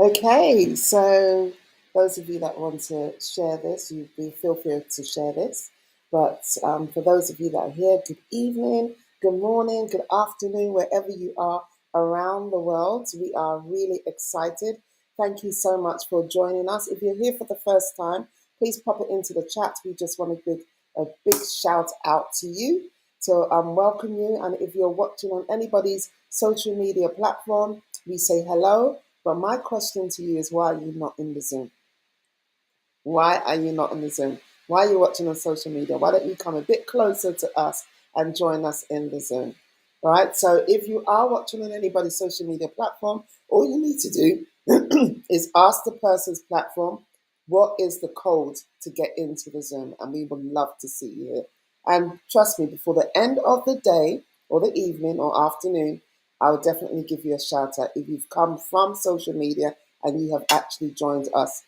Okay, so those of you that want to share this, feel free to share this. But for those of you that are here, good evening, good morning, good afternoon, wherever you are around the world. We are really excited. Thank you so much for joining us. If you're here for the first time, please pop it into the chat. We just want to give a big shout out to you to welcome you. And if you're watching on anybody's social media platform, we say hello. But my question to you is, why are you not in the Zoom? Why are you not in the Zoom? Why are you watching on social media? Why don't you come a bit closer to us and join us in the Zoom? Right? So if you are watching on anybody's social media platform, all you need to do is ask the person's platform, what is the code to get into the Zoom? And we would love to see you here. And trust me, before the end of the day or the evening or afternoon, I will definitely give you a shout out if you've come from social media and you have actually joined us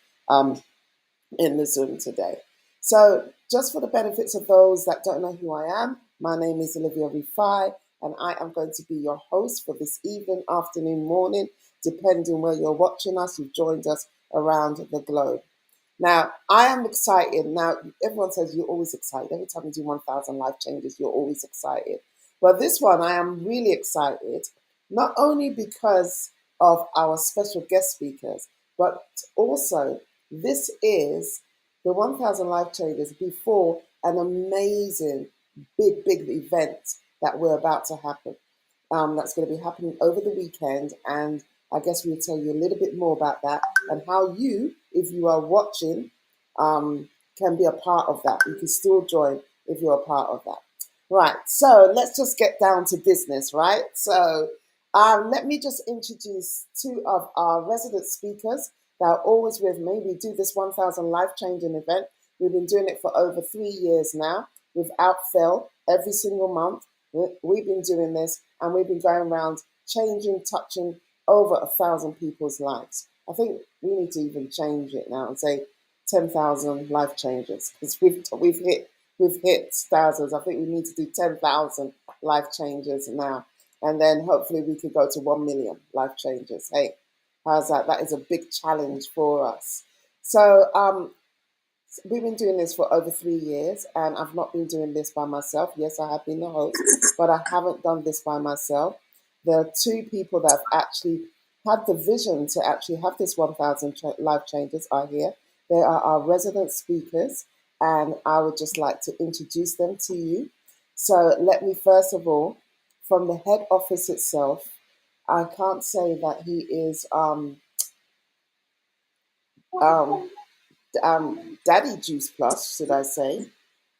in the Zoom today. So, just for the benefits of those that don't know who I am, my name is Olivia Rifai, and I am going to be your host for this evening, afternoon, morning, depending where you're watching us. You've joined us around the globe. Now, I am excited. Now, everyone says you're always excited. Every time you do 1,000 life changes, you're always excited. But this one, I am really excited, not only because of our special guest speakers, but also this is the 1,000 life changes before an amazing, big event that we're about to happen. That's going to be happening over the weekend, and I guess we'll tell you a little bit more about that and how you, if you are watching, can be a part of that. You can still join if you're a part of that. Right, so let's just get down to business, right? So let me just introduce two of our resident speakers that are always with me. We do this 1,000 life changing event. We've been doing it for over 3 years now without fail, every single month. We've been doing this and we've been going around changing, touching over 1,000 people's lives. I think we need to even change it now and say 10,000 life changes because we've hit thousands. I think we need to do 10,000 life changes now, and then hopefully we could go to 1 million life changes. Hey, how's that? That is a big challenge for us. So we've been doing this for over 3 years, and I've not been doing this by myself. Yes, I have been the host, but I haven't done this by myself. The two people that have actually had the vision to actually have this 1,000 life changes are here. They are our resident speakers, and I would just like to introduce them to you. So let me first of all, from the head office itself, I can't say that he is um, Daddy Juice Plus, should I say.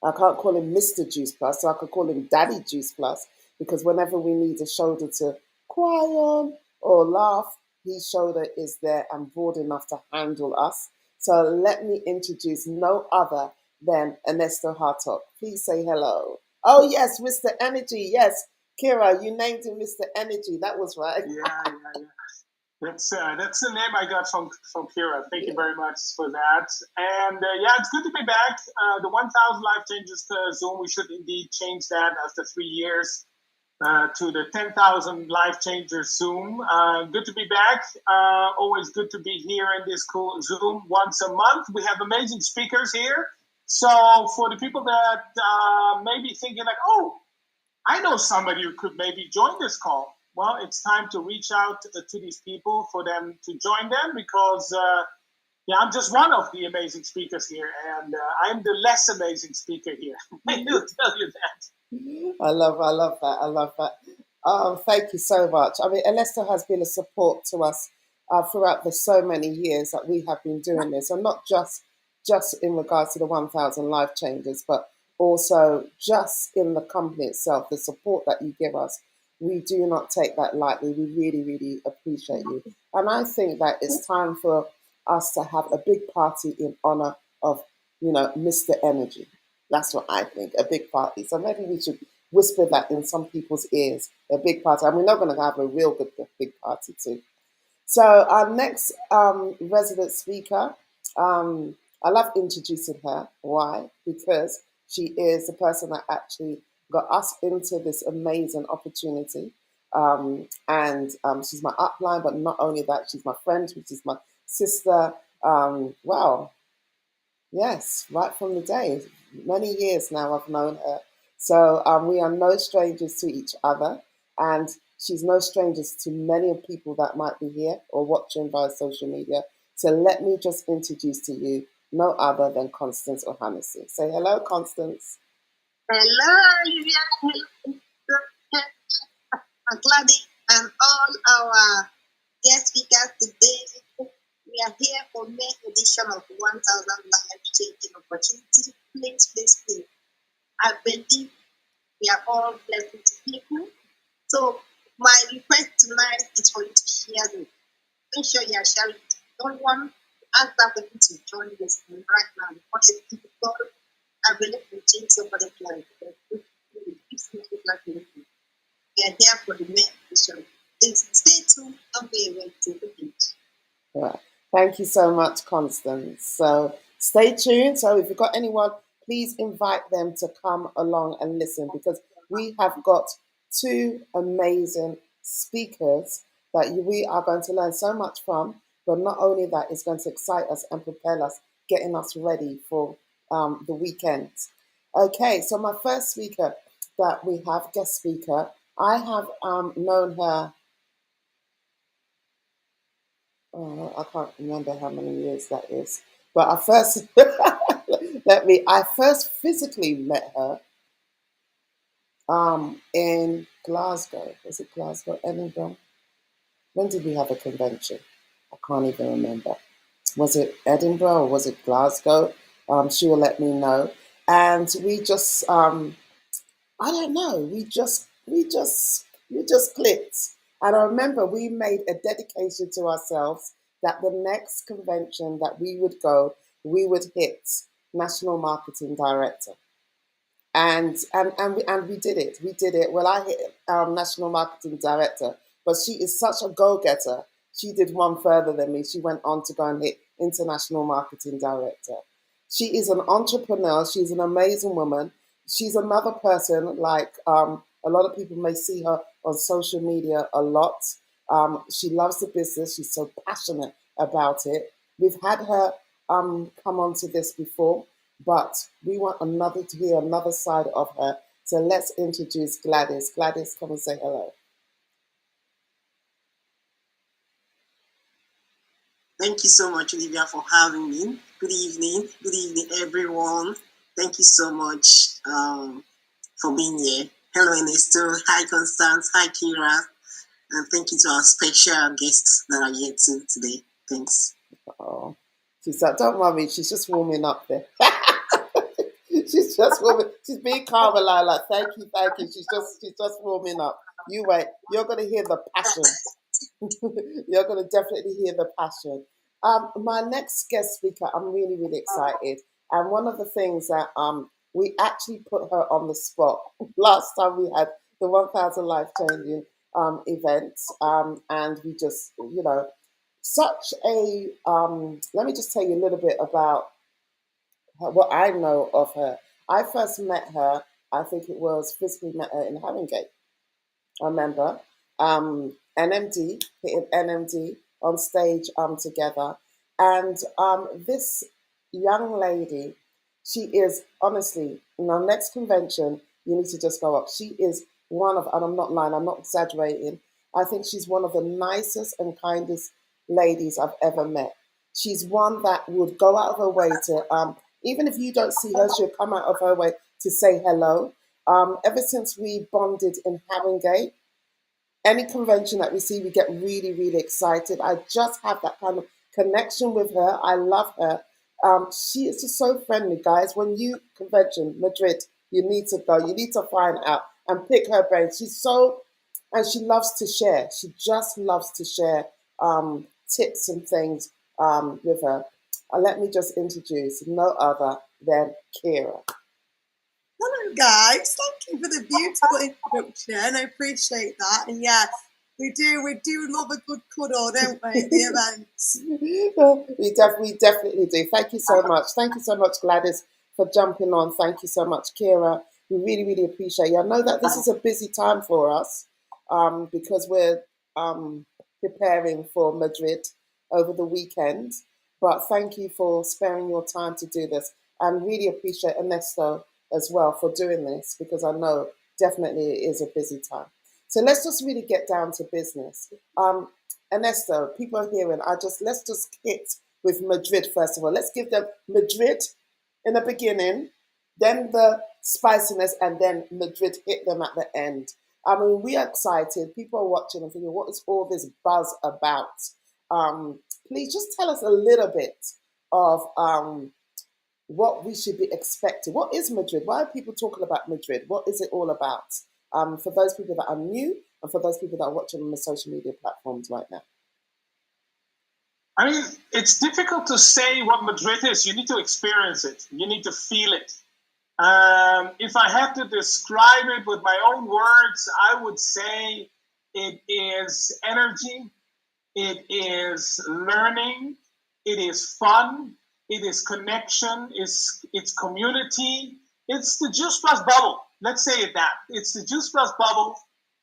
I can't call him Mr. Juice Plus, so I could call him Daddy Juice Plus because whenever we need a shoulder to cry on or laugh, his shoulder is there and broad enough to handle us. So let me introduce no other than Ernesto Hartog. Please say hello. Oh, yes, Mr. Energy. Yes, Kira, you named him Mr. Energy. That was right. Yeah. That's the name I got from Kira. Thank you very much for that. And it's good to be back. The 1,000 Life Changes Zoom, we should indeed change that after 3 years to the 10,000 Life Changers Zoom. Good to be back. Always good to be here in this cool Zoom once a month. We have amazing speakers here. So for the people that may be thinking like, oh, I know somebody who could maybe join this call. Well, it's time to reach out to these people for them to join them because, I'm just one of the amazing speakers here, and I'm the less amazing speaker here. I will tell you that. I love that. I love that. Thank you so much. I mean, Alesta has been a support to us throughout the so many years that we have been doing this, and not just in regards to the 1,000 life changes, but also just in the company itself, the support that you give us. We do not take that lightly. We really appreciate you, and I think that it's time for us to have a big party in honor of Mr. Energy. That's what I think, a big party. So maybe we should whisper that in some people's ears, a big party. And we're not going to have a real good big party too. So our next resident speaker, I love introducing her. Why? Because she is the person that actually got us into this amazing opportunity. and she's my upline, but not only that, she's my friend, which is my sister. Well, yes, right from the day. Many years now I've known her. So we are no strangers to each other. And she's no strangers to many of people that might be here or watching via social media. So let me just introduce to you no other than Constance O'Hannessy. Say hello, Constance. Hello, Olivia. Gladys and all our guest speakers today. We are here for May edition of 1000 Life Changing Opportunity. Please. I believe we are all blessed people. So my request tonight is for you to share it. Make sure you are sharing it. Don't want to ask that person to join this right now because it's difficult. I believe we change somebody's life. We are here for the May edition. Please stay tuned. Don't be away to the beach. Right. Thank you so much, Constance. So stay tuned. So if you've got anyone, please invite them to come along and listen because we have got two amazing speakers that we are going to learn so much from. But not only that, it's going to excite us and propel us, getting us ready for the weekend. Okay, so my first speaker that we have, guest speaker, I have known her. I can't remember how many years that is. But I first I first physically met her in Glasgow. Was it Glasgow, Edinburgh? When did we have a convention? I can't even remember. Was it Edinburgh or was it Glasgow? She will let me know. And we just I don't know. We just clicked. And I remember we made a dedication to ourselves that the next convention that we would go, we would hit National Marketing Director. And we did it. We did it. Well, I hit National Marketing Director, but she is such a go-getter. She did one further than me. She went on to go and hit International Marketing Director. She is an entrepreneur. She's an amazing woman. She's another person like a lot of people may see her on social media a lot. She loves the business. She's so passionate about it. We've had her come onto this before, but we want to hear another side of her. So let's introduce Gladys. Gladys, come and say hello. Thank you so much, Olivia, for having me. Good evening, everyone. Thank you so much for being here. Hello, Ernesto. Hi, Constance. Hi, Kira. And thank you to our special guests that are here too today. Thanks. Oh, she's like, don't worry, she's just warming up there. She's just warming. She's being calm and like, thank you. She's just warming up. You wait. You're gonna hear the passion. You're gonna definitely hear the passion. My next guest speaker, I'm really, really excited. And one of the things that we actually put her on the spot last time we had the 1000 Life Changing event, and we just, such a. Let me just tell you a little bit about what I know of her. I first met her. I think it was physically met her in Haringey. I remember NMD hitting NMD on stage together, and this young lady, she is honestly in our next convention. You need to just go up. She is one of, and I'm not lying, I'm not exaggerating. I think she's one of the nicest and kindest ladies I've ever met. She's one that would go out of her way to, even if you don't see her, she'll come out of her way to say hello. Ever since we bonded in Haringey, any convention that we see, we get really, really excited. I just have that kind of connection with her. I love her. She is just so friendly, guys. When you convention, Madrid, you need to go. You need to find out and pick her brain. And she loves to share. She just loves to share tips and things with her. Let me just introduce no other than Kira. Hello, guys. Thank you for the beautiful introduction. I appreciate that. And yeah, we do love a good cuddle, don't we, at the events? we definitely do. Thank you so much. Thank you so much, Gladys, for jumping on. Thank you so much, Kira. We really, really appreciate you. I know that this is a busy time for us. because we're preparing for Madrid over the weekend. But thank you for sparing your time to do this. And really appreciate Ernesto as well for doing this, because I know definitely it is a busy time. So let's just really get down to business. Ernesto, people are hearing. Let's just hit with Madrid first of all. Let's give them Madrid in the beginning, then the spiciness, and then Madrid hit them at the end. I mean, we are excited. People are watching and thinking, what is all this buzz about? Please just tell us a little bit of what we should be expecting. What is Madrid? Why are people talking about Madrid? What is it all about? For those people that are new and for those people that are watching on the social media platforms right now. I mean, it's difficult to say what Madrid is. You need to experience it. You need to feel it. If I had to describe it with my own words, I would say it is energy, it is learning, it is fun, it is connection, it's community. It's the Juice Plus bubble. Let's say it that. It's the Juice Plus bubble.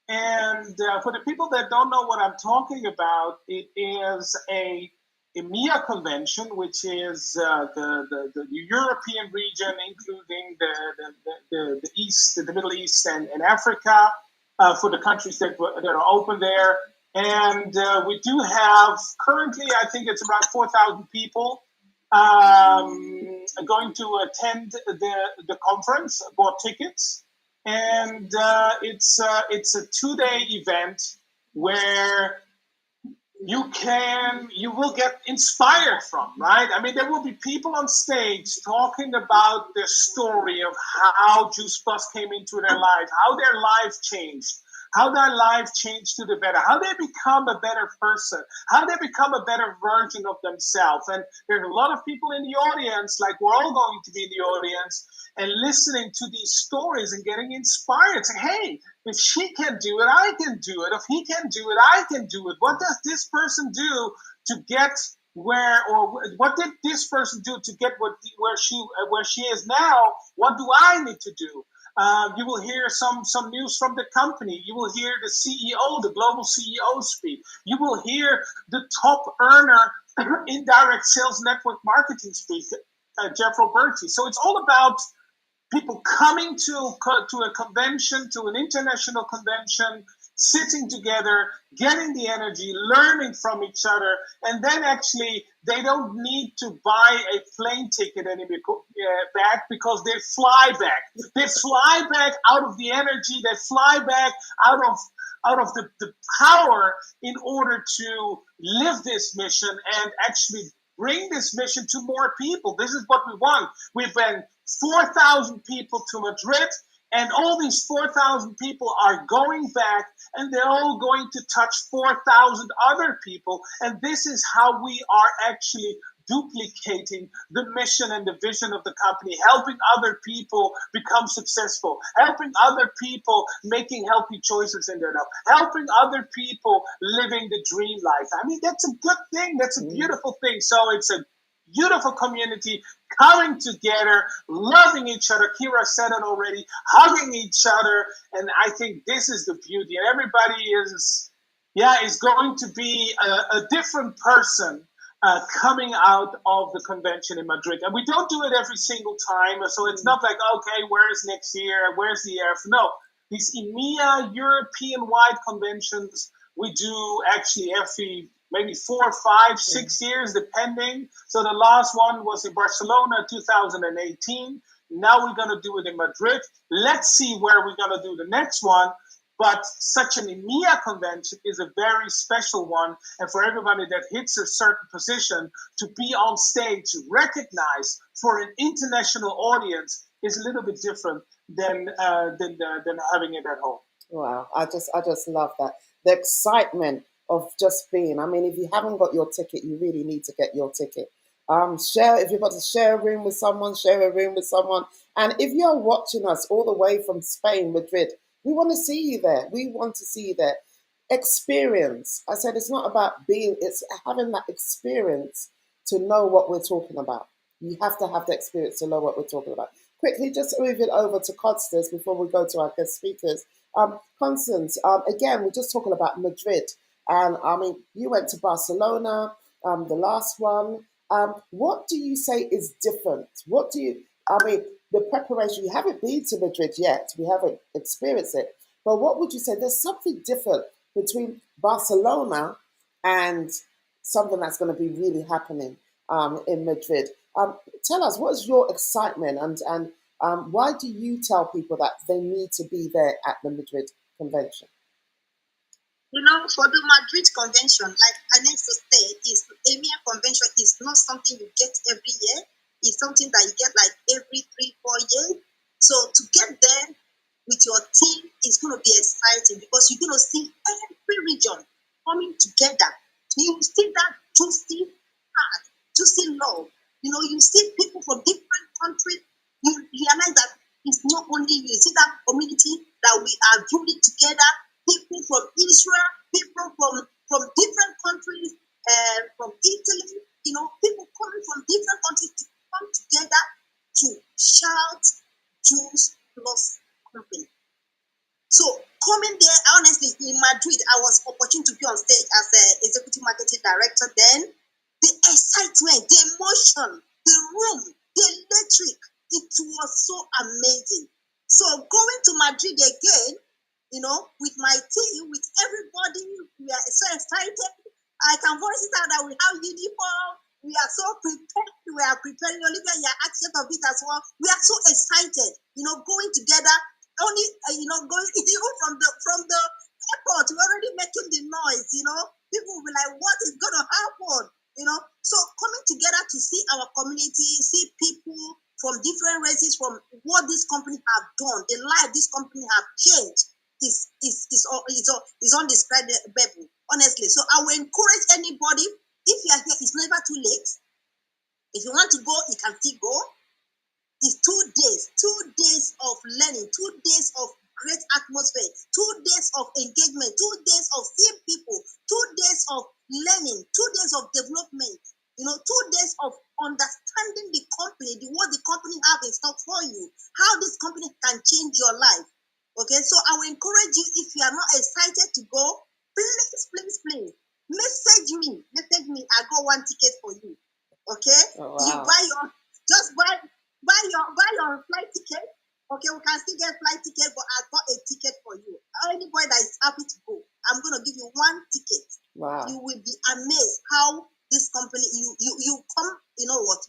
And for the people that don't know what I'm talking about, it is a EMEA convention, which is the European region, including the East, the Middle East, and Africa, for the countries that are open there. And we do have currently, I think it's around 4,000 people going to attend the conference, bought tickets, and it's a 2-day event where you will get inspired from, right? I mean, there will be people on stage talking about their story of how Juice Plus came into their life, how their life changed, how their life changed to the better, how they become a better person, how they become a better version of themselves. And there's a lot of people in the audience, like we're all going to be in the audience, and listening to these stories and getting inspired. Say, hey, if she can do it, I can do it. If he can do it, I can do it. What does this person do to get where, or what did this person do to get where she is now? What do I need to do? You will hear some news from the company. You will hear the CEO, the global CEO speak. You will hear the top earner indirect sales network marketing speak, Jeff Roberti. So it's all about people coming to a convention, to an international convention, sitting together, getting the energy, learning from each other, and then actually they don't need to buy a plane ticket back, because they fly back. They fly back out of the energy. They fly back out of the power in order to live this mission and actually bring this mission to more people. This is what we want. We've been 4,000 people to Madrid, and all these 4,000 people are going back, and they're all going to touch 4,000 other people. And this is how we are actually duplicating the mission and the vision of the company, helping other people become successful, helping other people making healthy choices in their life, helping other people living the dream life. I mean, that's a good thing. That's a beautiful thing. So it's a beautiful community coming together, loving each other. Kira said it already, hugging each other. And I think this is the beauty. And everybody is going to be a different person coming out of the convention in Madrid. And we don't do it every single time. So it's not like, okay, where's next year? Where's the year? No, these EMEA European-wide conventions, we do actually every maybe 4, 5, 6 years, depending. So the last one was in Barcelona, 2018. Now we're going to do it in Madrid. Let's see where we're going to do the next one. But such an EMEA convention is a very special one. And for everybody that hits a certain position, to be on stage, recognized for an international audience is a little bit different than having it at home. Wow, I just love that. The excitement of just being. I mean, if you haven't got your ticket, you really need to get your ticket. If you've got to share a room with someone, share a room with someone. And if you're watching us all the way from Spain, Madrid, we want to see you there. We want to see you there. Experience. I said it's not about it's having that experience to know what we're talking about. You have to have the experience to know what we're talking about. Quickly, just move it over to Costas before we go to our guest speakers. Constance, again, we're just talking about Madrid. And I mean, you went to Barcelona, the last one. What do you say is different? What do you, I mean, the preparation, you haven't been to Madrid yet, we haven't experienced it. But what would you say? There's something different between Barcelona and something that's going to be really happening in Madrid. Tell us, what is your excitement and why do you tell people that they need to be there at the Madrid convention? For the Madrid Convention, like I need to say, is EMEA Convention is not something you get every year. It's something that you get like every 3-4 years. So to get there with your team is going to be exciting because you're going to see every region coming together. You see that juicy heart, juicy love. You see people from different countries. You realize that it's not only you. You see that community that we are building together. People from Israel, people from different countries, from Italy. People coming from different countries to come together to shout Jews plus company. So coming there, honestly, in Madrid, I was opportune to be on stage as an executive marketing director. Then the excitement, the emotion, the room, the electric, it was so amazing. So going to Madrid again, with my team, with everybody, we are so excited. I can voice it out that we have uniform. We are so prepared. We are preparing. Olivia, you are asking of it as well. We are so excited, going together. Only, going even from the airport, we're already making the noise. People will be like, "What is going to happen?" So coming together to see our community, see people from different races, from what this company have done, the life this company have changed is undescribable, honestly. So I will encourage anybody, if you are here, it's never too late. If you want to go, you can still go. It's 2 days of learning, 2 days of great atmosphere, 2 days of engagement, 2 days of seeing people, 2 days of learning, 2 days of development, 2 days of understanding the company, what the company have in stock for you, how this company can change your life. Okay, so I will encourage you, if you are not excited to go, please, message me. I got 1 ticket for you. Okay, Oh, you wow. just buy your flight ticket. Okay, we can still get flight ticket, but I got a ticket for you. Anybody that is happy to go, I'm gonna give you 1 ticket. Wow. You will be amazed how this company you come,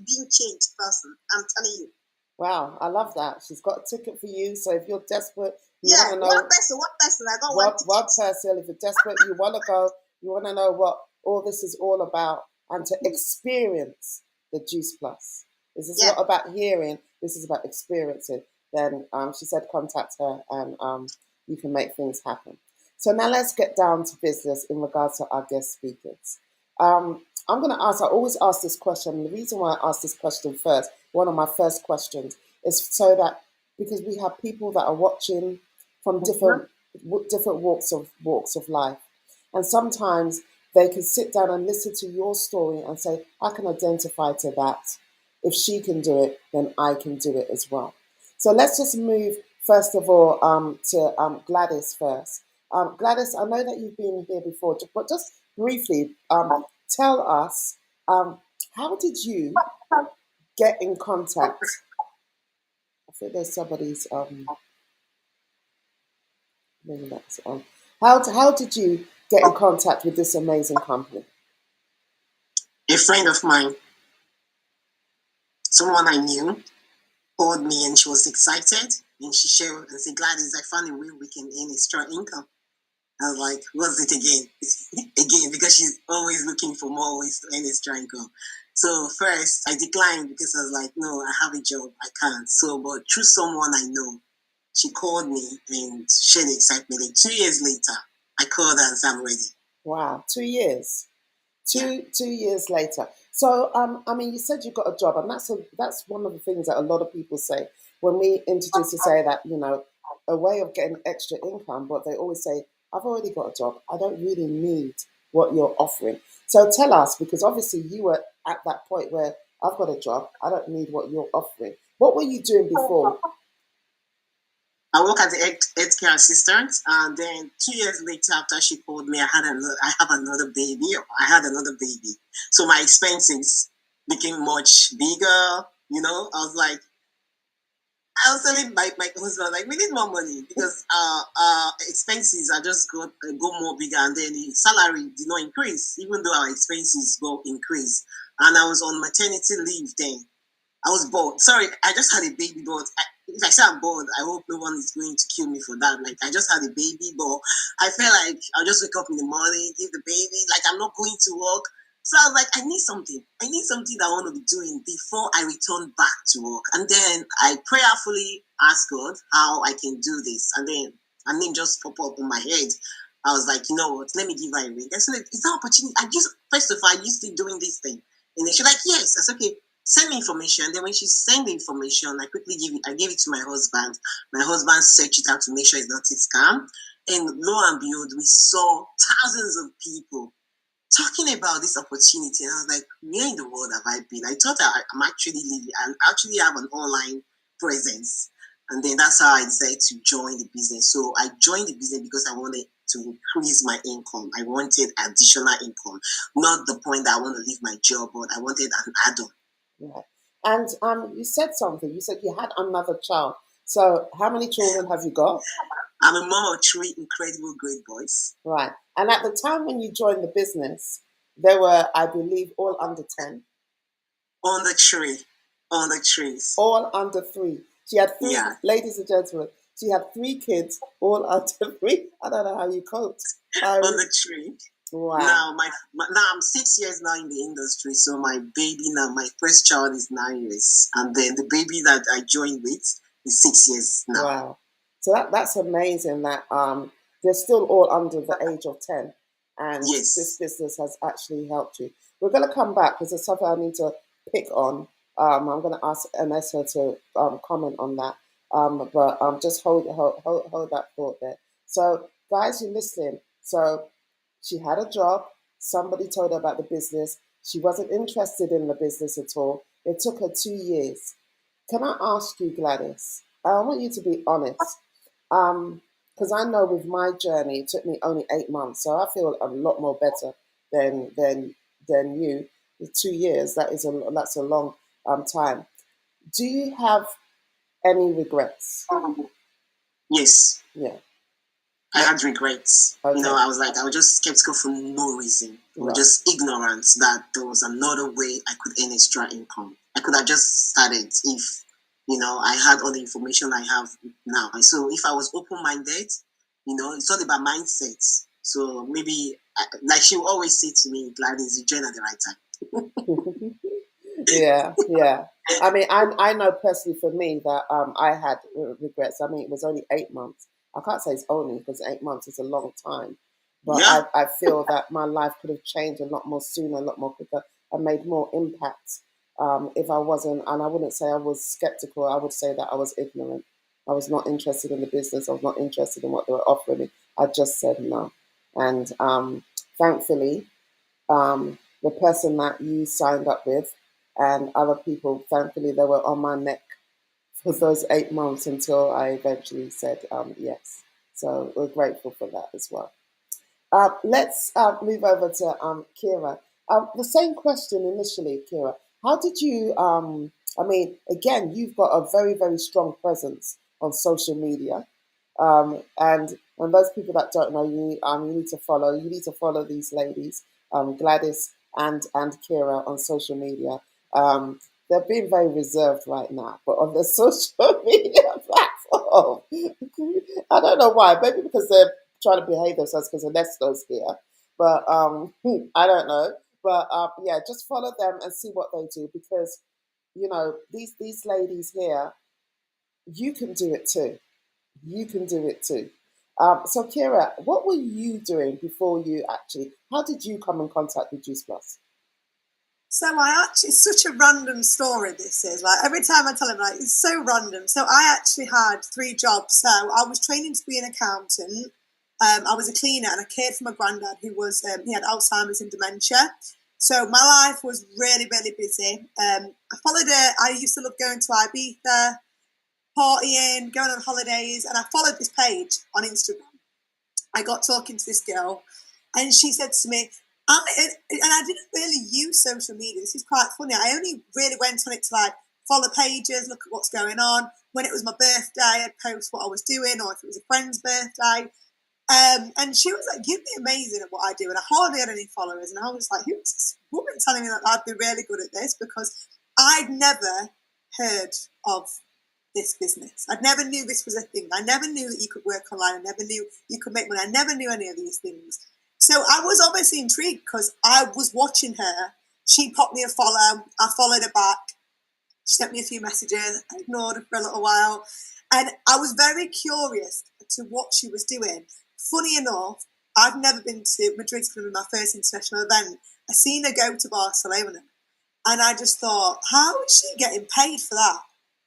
being changed person. I'm telling you. Wow, I love that. She's got a ticket for you. So if you're desperate, you Yeah, want to know one person. I got 1 ticket. one person, if you're desperate, you want to go, you want to know what all this is all about and to experience the Juice Plus. This is not about hearing, this is about experiencing. Then she said contact her and you can make things happen. So now let's get down to business in regards to our guest speakers. I'm going to ask, I always ask this question. And the reason why I ask this question first, one of my first questions, is so that because we have people that are watching from different walks of life, and sometimes they can sit down and listen to your story and say, I can identify to that. If she can do it, then I can do it as well. So let's just move first of all to Gladys first. Gladys, I know that you've been here before, but just briefly tell us how did you get in contact? I think there's somebody's maybe that's on. How did you get in contact with this amazing company? A friend of mine, someone I knew, called me and she was excited and she shared and said, Gladys, I found a way we can earn extra income. I was like, what's it again? Again, because she's always looking for more ways to earn extra income. So first, I declined because I was like, no, I have a job, I can't. So, but through someone I know, she called me and shared the excitement. And 2 years later, I called her and said, I'm ready. Wow, 2 years. Two years later. So, I mean, you said you got a job, and that's one of the things that a lot of people say when we introduce to say that, a way of getting extra income, but they always say, I've already got a job. I don't really need what you're offering. So tell us, because obviously you were at that point where I've got a job. I don't need what you're offering. What were you doing before? I work as a healthcare assistant, and then 2 years later, after she called me, I have another baby. I had another baby, so my expenses became much bigger. I was like, I was telling my husband like we need more money because expenses are just go more bigger, and then the salary did not increase, even though our expenses go increase. And I was on maternity leave then. I was bored. Sorry, I just had a baby, but if I say I'm bored, I hope no one is going to kill me for that. Like, I just had a baby, but I felt like I'll just wake up in the morning, give the baby, like I'm not going to work. So I was like, I need something. I need something that I want to be doing before I return back to work. And then I prayerfully asked God how I can do this. And then a name just popped up in my head. I was like, you know what? Let me give her a ring. I said, it's an opportunity. First of all, I used to doing this thing. And then she's like, yes. I said, okay, send me information. Then when she sent the information, I quickly gave it to my husband. My husband searched it out to make sure it's not a scam. And lo and behold, we saw thousands of people talking about this opportunity. And I was like, where in the world have I been? I thought I'm actually living, I actually have an online presence. And then that's how I decided to join the business. So I joined the business because I wanted to increase my income. I wanted additional income, not the point that I want to leave my job, but I wanted an add-on. Right. And you said something. You said you had another child. So how many children have you got? I'm a mom of 3 incredible great boys. Right. And at the time when you joined the business, they were, I believe, all under 10. On the tree. On the trees. All under 3. She had 3, Yeah. ladies and gentlemen, she had 3 kids, all under 3. I don't know how you coped. On the tree. Wow. Now, now I'm 6 years now in the industry, so my baby now, my first child is 9 years, and then the baby that I joined with is 6 years now. Wow, so that's amazing that they're still all under the age of 10, and yes, this business has actually helped you. We're going to come back because there's something I need to pick on. I'm going to ask Anessa to comment on that, but just hold that thought there. So, guys, you're listening. So, she had a job. Somebody told her about the business. She wasn't interested in the business at all. It took her 2 years. Can I ask you, Gladys? I want you to be honest, because I know with my journey, it took me only 8 months, so I feel a lot more better than you. With 2 years, that's a long time. Do you have any regrets? Yes. Yeah. I had regrets. Okay. I was just skeptical for no reason. Right. Just ignorance that there was another way I could earn extra income. I could have just started if, I had all the information I have now. So if I was open-minded, it's all about mindset. So maybe, like she will always say to me, Gladys, you joined at the right time. Yeah. I mean, I know personally for me that I had regrets. I mean, it was only 8 months. I can't say it's only because 8 months is a long time, but yeah. I feel that my life could have changed a lot more sooner, a lot more quicker, and made more impact if I wasn't. And I wouldn't say I was skeptical. I would say that I was ignorant. I was not interested in the business. I was not interested in what they were offering me. I just said no. And thankfully, the person that you signed up with and other people, thankfully, they were on my neck for those 8 months until I eventually said yes. So we're grateful for that as well. Let's move over to Kira. The same question initially, Kira. How did you, I mean, again, you've got a very, very strong presence on social media. And those people that don't know you, you need to follow these ladies, Gladys and Kira on social media. They're being very reserved right now, but on the social media platform, I don't know why. Maybe because they're trying to behave themselves because Ernesto's here. But I don't know. But yeah, just follow them and see what they do because, these ladies here, you can do it too. You can do it too. So Kira, what were you doing before you how did you come in contact with Juice Plus? So it's such a random story this is. Like every time I tell him, like, it's so random. So I actually had 3 jobs. So I was training to be an accountant. I was a cleaner and I cared for my granddad who was, he had Alzheimer's and dementia. So my life was really, really busy. I used to love going to Ibiza. partying, going on holidays, and I followed this page on Instagram. I got talking to this girl, and she said to me, and I didn't really use social media. This is quite funny. I only really went on it to like follow pages, look at what's going on. When it was my birthday, I'd post what I was doing, or if it was a friend's birthday. And she was like, "You'd be amazing at what I do," and I hardly had any followers. And I was like, "Who's this woman telling me that I'd be really good at this?" Because I'd never heard of this business. I never knew this was a thing. I never knew that you could work online. I never knew you could make money. I never knew any of these things. So I was obviously intrigued because I was watching her. She popped me a follow. I followed her back. She sent me a few messages. I ignored her for a little while. And I was very curious to what she was doing. Funny enough, I've never been to Madrid. It's going to be my first international event. I seen her go to Barcelona. And I just thought, how is she getting paid for that?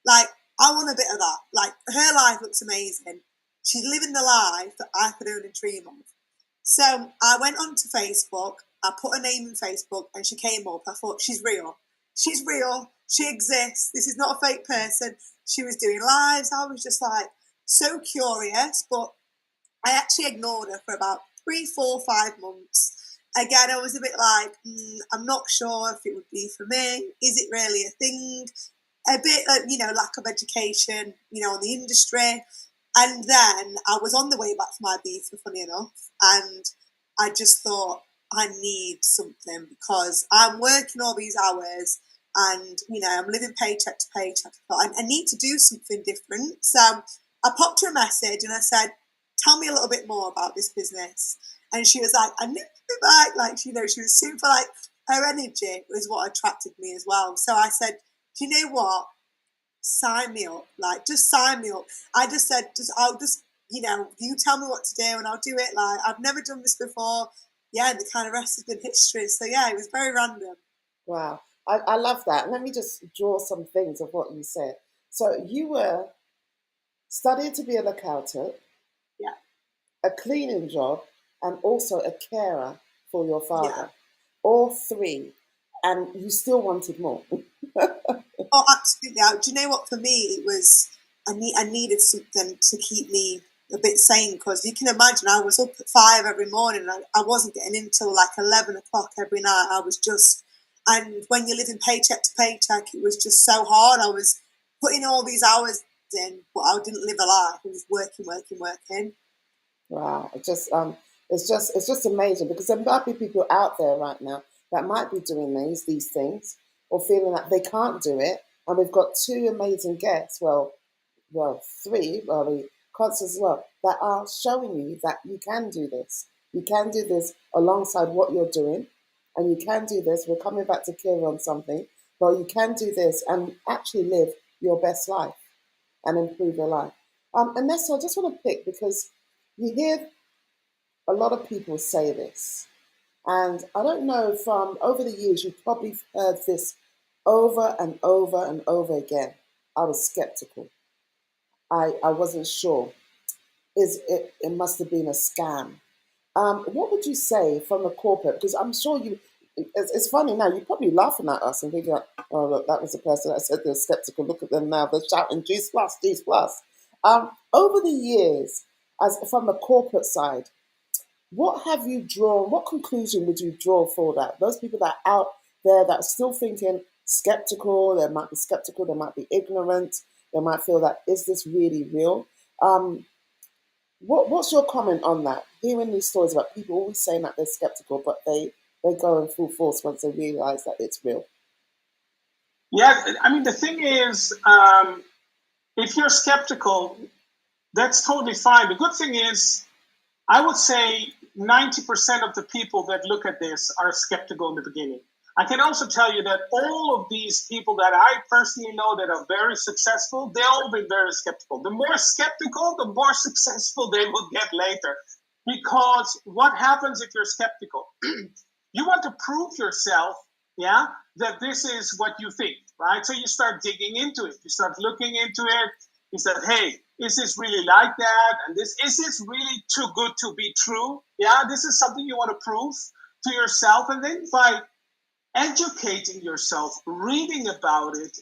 Like, I want a bit of that. Like, her life looks amazing. She's living the life that I could only dream of. So I went onto Facebook. I put her name in Facebook, and she came up. I thought, she's real. She's real. She exists. This is not a fake person. She was doing lives. I was just like so curious, but I actually ignored her for about 3, 4, 5 months. Again, I was a bit like, I'm not sure if it would be for me. Is it really a thing? A bit, lack of education, on the industry. And then I was on the way back from Ibiza, funny enough, and I just thought, I need something because I'm working all these hours and, I'm living paycheck to paycheck. I thought, I need to do something different. So I popped her a message and I said, tell me a little bit more about this business. And she was like, I knew you'd be back. Like, she was super, like, her energy was what attracted me as well. So I said, do you know what? Sign me up. Like, just sign me up. I just said, you tell me what to do and I'll do it. Like, I've never done this before. Yeah, and the kind of rest has been history. So yeah, it was very random. Wow. I love that. Let me just draw some things of what you said. So you were studying to be an accountant, yeah, a cleaning job, and also a carer for your father. Yeah. All three. And you still wanted more. Oh, absolutely. Do you know what? For me, it was I needed something to keep me a bit sane because you can imagine I was up at 5 every morning. And I wasn't getting in till like 11 o'clock every night. I was just, and when you're living paycheck to paycheck, it was just so hard. I was putting all these hours in, but I didn't live a life. I was working. Wow, it's just amazing because there might be people out there right now that might be doing these things or feeling that they can't do it. And we've got 2 amazing guests, well, 3, Constance as well, that are showing you that you can do this. You can do this alongside what you're doing, and you can do this. We're coming back to Kira on something, but you can do this and actually live your best life and improve your life. And Nessa, I just want to pick because you hear a lot of people say this, and I don't know, from over the years, you've probably heard this over and over and over again. I was skeptical. I wasn't sure. It must have been a scam. What would you say from the corporate? Because I'm sure it's funny now, you're probably laughing at us and thinking, like, oh, look, that was the person that said they're skeptical. Look at them now, they're shouting juice plus, juice plus. Over the years, as from the corporate side, what have you drawn? What conclusion would you draw for that? Those people that are out there that are still thinking skeptical, they might be skeptical, they might be ignorant, they might feel that, is this really real? What's your comment on that? Hearing these stories about people always saying that they're skeptical, but they go in full force once they realize that it's real. Yeah, I mean, the thing is, if you're skeptical, that's totally fine. The good thing is, I would say 90% of the people that look at this are skeptical in the beginning. I can also tell you that all of these people that I personally know that are very successful, they've all been very skeptical. The more skeptical, the more successful they will get later. Because what happens if you're skeptical? You want to prove yourself, yeah, that this is what you think, right? So you start digging into it. You start looking into it. You said, hey, is this really like that? And is this really too good to be true? Yeah, this is something you want to prove to yourself. And then by educating yourself, reading about it,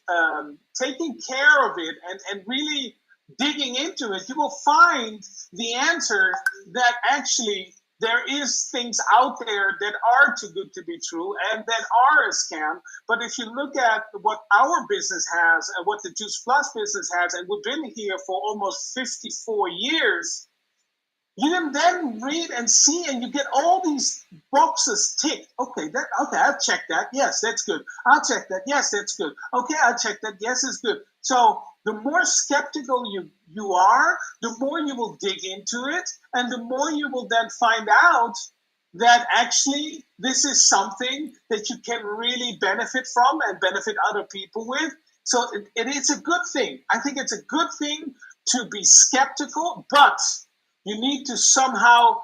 taking care of it, and really digging into it, you will find the answer that actually there is things out there that are too good to be true and that are a scam. But if you look at what our business has and what the Juice Plus business has, and we've been here for almost 54 years, you can then read and see, and you get all these boxes ticked. Okay, I'll check that. Yes, that's good. I'll check that. Yes, that's good. Okay, I'll check that. Yes, it's good. So the more skeptical you are, the more you will dig into it, and the more you will then find out that actually this is something that you can really benefit from and benefit other people with. So it is a good thing. I think it's a good thing to be skeptical, but you need to somehow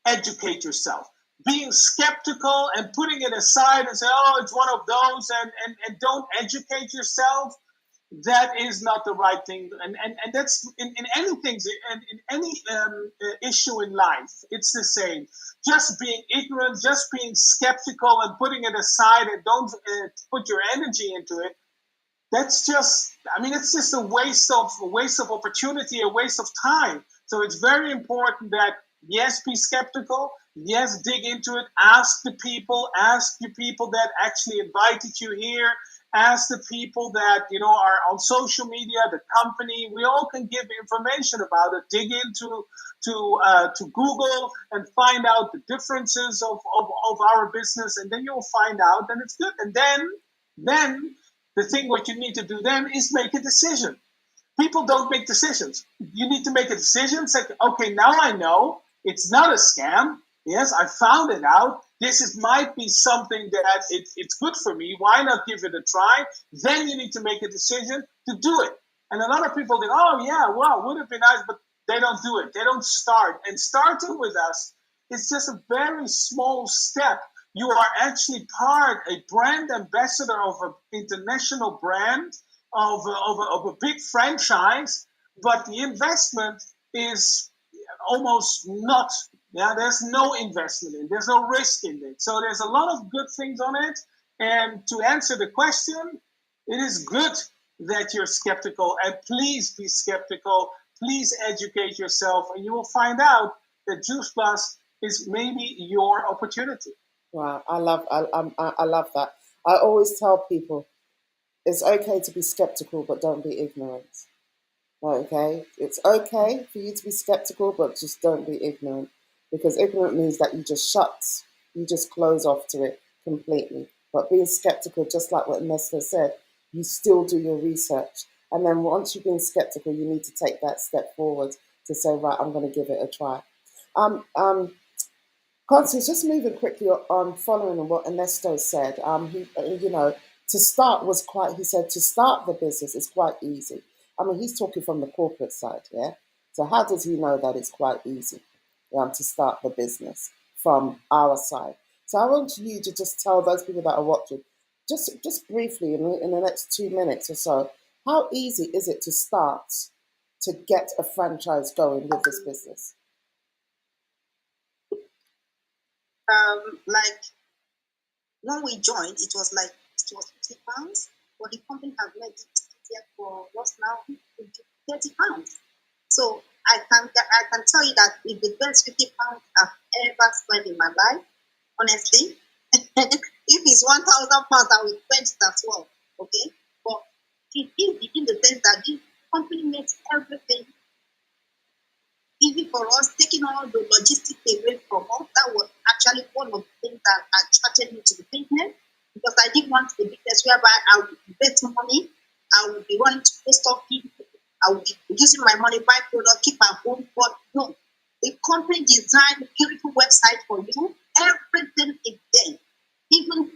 educate yourself. Being skeptical and putting it aside and say, oh, it's one of those, and don't educate yourself, that is not the right thing. And that's in anything, in any issue in life, it's the same. Just being ignorant, just being skeptical and putting it aside and don't put your energy into it, that's just, I mean, it's just a waste of opportunity, a waste of time. So it's very important that, yes, be skeptical, yes, dig into it, ask the people that actually invited you here, ask the people that, are on social media, the company. We all can give information about it. Dig into to Google and find out the differences of our business, and then you'll find out, then it's good. And then the thing what you need to do then is make a decision. People don't make decisions. You need to make a decision. Say, okay, now I know it's not a scam. Yes, I found it out. This might be something that it's good for me. Why not give it a try? Then you need to make a decision to do it. And a lot of people think, oh yeah, well, would it be nice? But they don't do it. They don't start. And starting with us is just a very small step. You are actually a brand ambassador of an international brand, of a big franchise, but the investment is almost not. Yeah, there's no investment in it. There's no risk in it. So there's a lot of good things on it. And to answer the question, it is good that you're skeptical. And please be skeptical. Please educate yourself, and you will find out that Juice Plus is maybe your opportunity. Wow, I love that. I always tell people it's okay to be skeptical, but don't be ignorant. Okay, it's okay for you to be skeptical, but just don't be ignorant, because ignorant means that you just close off to it completely. But being skeptical, just like what Nesta said, you still do your research, and then once you've been skeptical, you need to take that step forward to say, right, I'm going to give it a try. Constance, just moving quickly on, following on what Ernesto said, to start he said to start the business is quite easy. I mean, he's talking from the corporate side, yeah? So how does he know that it's quite easy to start the business from our side? So I want you to just tell those people that are watching, just briefly in the next 2 minutes or so, how easy is it to start to get a franchise going with this business? Like when we joined, it was £50, but the company has made it easier for us now to £30. So I can tell you that it's the best £50 I've ever spent in my life. Honestly, if it's £1,000, I will spend it as well. Okay, but it is in the sense that this company makes everything easy for us, taking all the logistics away from us. That was actually one of the things that attracted me to the business, because I didn't want a business whereby I would invest money, I would be running to post office, I would be using my money, buy product, keep my home. But no, the company designed a beautiful website for you. Everything is there. Even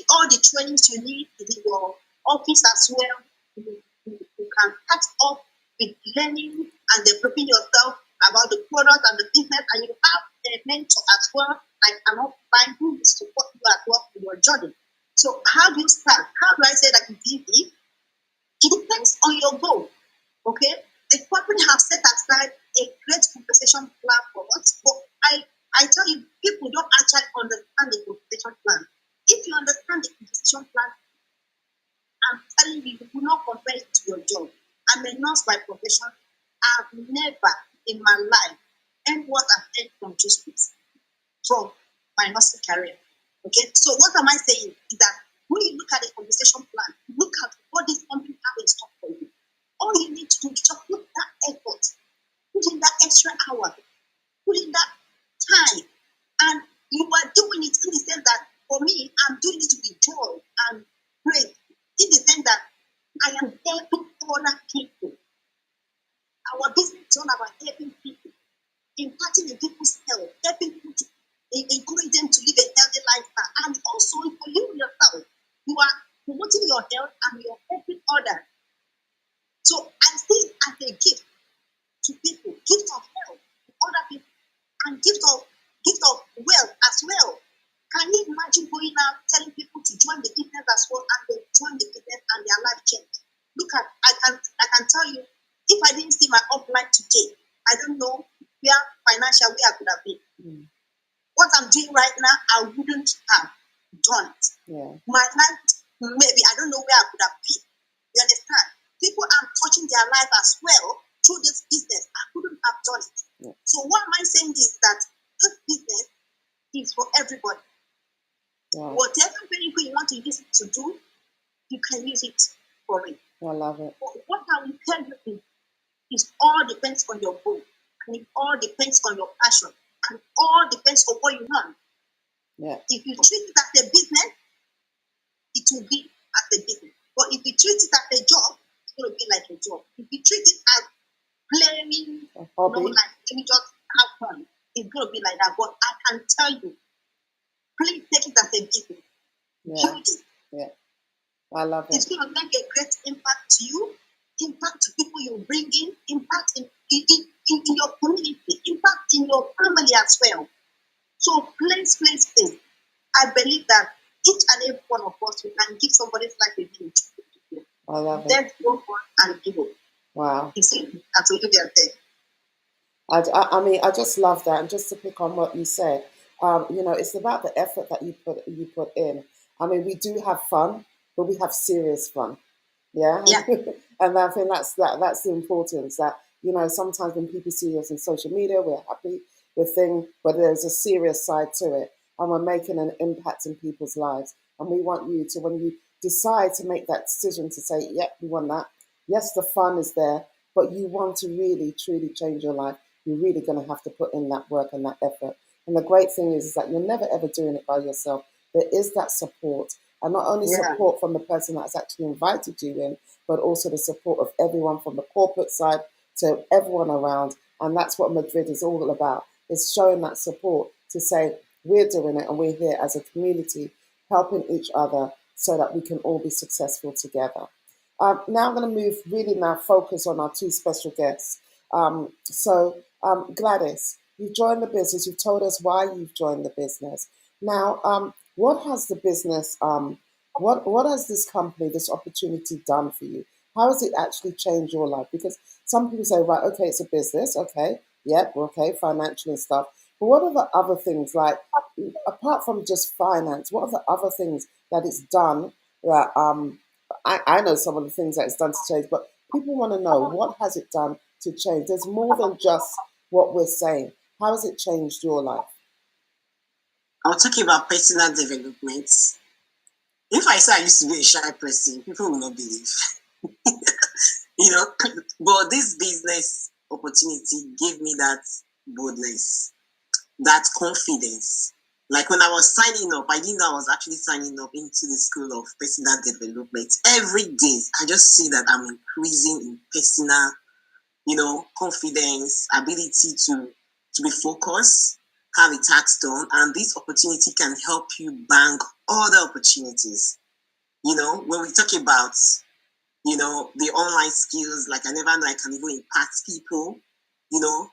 all the trainings you need in your office as well. You can start off with learning and developing yourself about the product and the business, and you have a mentor as well, like an offline who will support you as well in your journey. So how do you start? How do I say that it's easy? It depends on your goal. Okay, the company has set aside a great compensation plan for us, but I tell you, people don't actually understand the compensation plan. If you understand the compensation plan, I'm telling you, you will not compare it to your job. I'm a nurse by profession. I've never in my life earned what I've earned from justice, from my nursing career. Okay, so what am I saying is that when you look at the compensation plan, look at what this company have in stock for you. All you need to do is just put that effort, put in that extra hour, put in that time, and you are doing it in the sense that for me, I'm doing it with joy and grace. In the sense that I am helping other people. Our business is all about helping people, impacting in people's health, helping people to encourage them to live a healthy lifestyle. And also for you yourself, you are promoting your health and you're helping others. So I see it as a gift to people, gift of health to other people, and gift of wealth as well. Can you imagine going out telling people to join the business as well, and they join the business and their life changed? Look at, I can tell you, if I didn't see my upline today, I don't know where financially I could have been. What I'm doing right now, I wouldn't have done it. Yeah. My life, maybe, I don't know where I could have been. You understand? People are touching their life as well through this business. I couldn't have done it. Yeah. So what am I saying is that this business is for everybody. Yeah. Whatever vehicle you want to use it to do, you can use it for it. I love it. But what I will tell you is all depends on your goal, and it all depends on your passion, and all depends on what you want. Yeah. If you treat it as a business, it will be as a business. But if you treat it as a job, it's going to be like a job. If you treat it as playing, A hobby. like let me just have fun, it's going to be like that. But I can tell you, please take it as a business. Yeah. Build it. Yeah. I love It's it. going to make a great impact to you, impact to people you bring in, impact in your community, impact in your family as well. So please, I believe that each and every one of us, we can give somebody's life a village. I love it. Let's go on and give it. Wow. You see, that's what you there. I mean, I just love that. And just to pick on what you said, it's about the effort that you put in. I mean, we do have fun, but we have serious fun. Yeah. Yeah. And I think that's the importance that, sometimes when people see us in social media, we're happy with things, but there's a serious side to it. And we're making an impact in people's lives. And we want you to, when you decide to make that decision to say, yep, we want that. Yes, the fun is there, but you want to really, truly change your life. You're really going to have to put in that work and that effort. And the great thing is that you're never, ever doing it by yourself. There is that support. And not only support from the person that's actually invited you in, but also the support of everyone from the corporate side to everyone around. And that's what Madrid is all about, is showing that support to say, we're doing it and we're here as a community, helping each other so that we can all be successful together. Now I'm going to focus on our two special guests. Gladys, you've joined the business. You've told us why you've joined the business. Now, what has the business, what has this company, this opportunity done for you? How has it actually changed your life? Because some people say, right, okay, it's a business, okay, yep, okay, financial and stuff. But what are the other things, like, apart from just finance, what are the other things that it's done that, I know some of the things that it's done to change, but people want to know, what has it done to change? There's more than just what we're saying. How has it changed your life? I'll talk about personal development. If I say I used to be a shy person, people will not believe. But this business opportunity gave me that boldness, that confidence. Like when I was signing up, I didn't know I was actually signing up into the School of Personal Development. Every day, I just see that I'm increasing in personal, confidence, ability to be focused, have a task done, and this opportunity can help you bang other opportunities. When we talk about, the online skills, like I never know I can even impact people,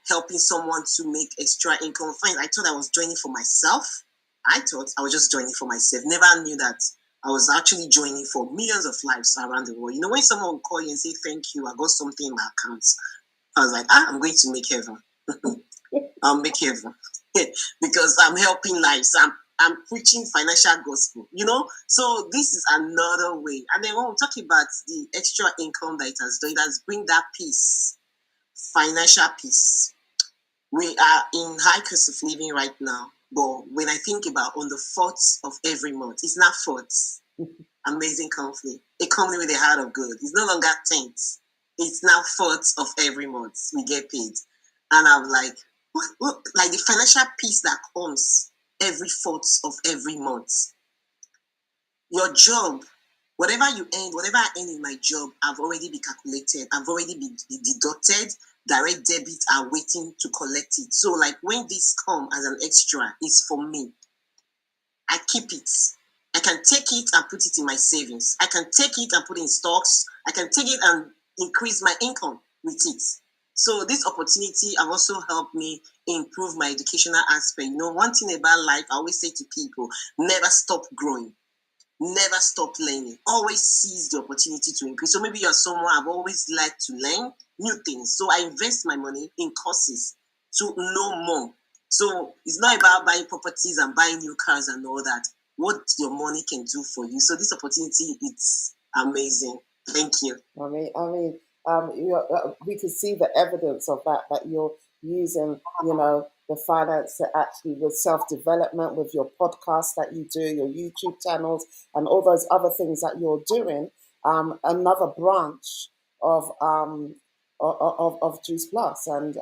helping someone to make extra income. Fine, I thought I was joining for myself. I thought I was just joining for myself. Never knew that I was actually joining for millions of lives around the world. When someone will call you and say, thank you, I got something in my account. I was like, I'm going to make heaven. I'll make heaven. Because I'm helping lives. I'm preaching financial gospel, So this is another way. And then when we talk about the extra income that it has bring that peace, financial peace. We are in high cost of living right now, but when I think about on the 4th of every month, it's not 4th. Amazing company, a company with a heart of good. It's no longer 10th. It's now 4th of every month we get paid. And I'm like, what? Like the financial peace that comes every 4th of every month. Your job, whatever you earn, whatever I earn in my job, I've already been calculated. I've already been deducted. Direct debit are waiting to collect it. So like when this come as an extra, it's for me. I keep it. I can take it and put it in my savings. I can take it and put it in stocks. I can take it and increase my income with it. So this opportunity have also helped me improve my educational aspect. One thing about life, I always say to people, never stop growing. Never stop learning. Always seize the opportunity to increase. So maybe you're someone I've always liked to learn new things. So I invest my money in courses to know more. So it's not about buying properties and buying new cars and all that. What your money can do for you. So this opportunity, it's amazing. Thank you. We can see the evidence of that you're using, the finance to actually with self-development, with your podcast that you do, your YouTube channels, and all those other things that you're doing. Another branch of Juice Plus, and